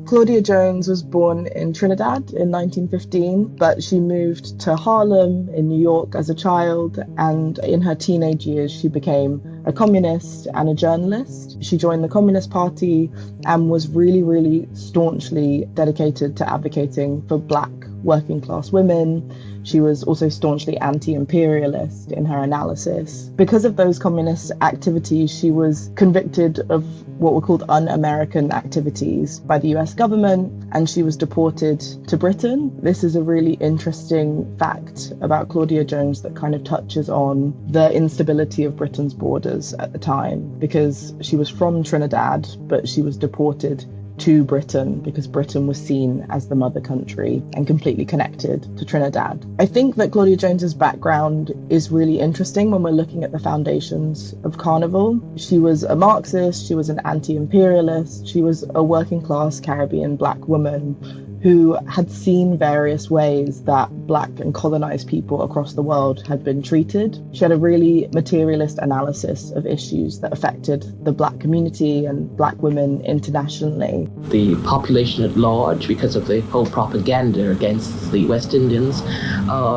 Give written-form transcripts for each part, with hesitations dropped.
Claudia Jones was born in Trinidad in 1915, but she moved to Harlem in New York as a child, and in her teenage years she became a communist and a journalist. She joined the Communist Party and was really staunchly dedicated to advocating for Black working class women. She was also staunchly anti-imperialist in her analysis. Because of those communist activities, she was convicted of what were called un-American activities by the US government, and she was deported to Britain. This is a really interesting fact about Claudia Jones that kind of touches on the instability of Britain's borders at the time, because she was from Trinidad, but she was deported to Britain because Britain was seen as the mother country and completely connected to Trinidad. I think that Claudia Jones's background is really interesting when we're looking at the foundations of Carnival. She was a Marxist, she was an anti-imperialist, she was a working class Caribbean Black woman who had seen various ways that Black and colonized people across the world had been treated. She had a really materialist analysis of issues that affected the Black community and Black women internationally. The population at large, because of the whole propaganda against the West Indians,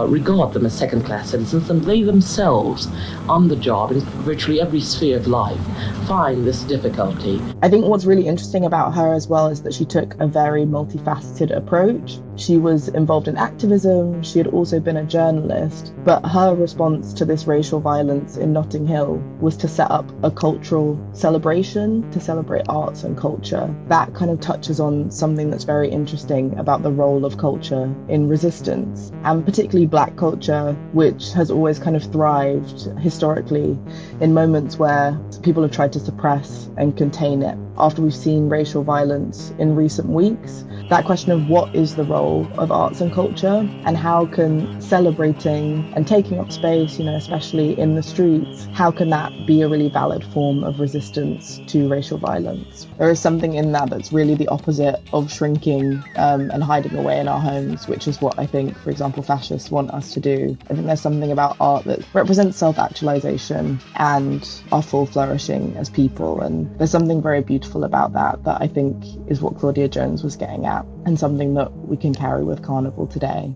regard them as second-class citizens, and they themselves, on the job, in virtually every sphere of life, find this difficulty. I think what's really interesting about her as well is that she took a very multifaceted approach. She was involved in activism, she had also been a journalist, but her response to this racial violence in Notting Hill was to set up a cultural celebration, to celebrate arts and culture. That kind of touches on something that's very interesting about the role of culture in resistance, and particularly Black culture, which has always kind of thrived historically in moments where people have tried to suppress and contain it. After we've seen racial violence in recent weeks, that question of what is the role of arts and culture, and how can celebrating and taking up space, especially in the streets, how can that be a really valid form of resistance to racial violence? There is something in that that's really the opposite of shrinking and hiding away in our homes, which is what I think, for example, fascists want us to do. I think there's something about art that represents self-actualisation and our full flourishing as people, and there's something very beautiful about that I think is what Claudia Jones was getting at, and something that we can carry with Carnival today.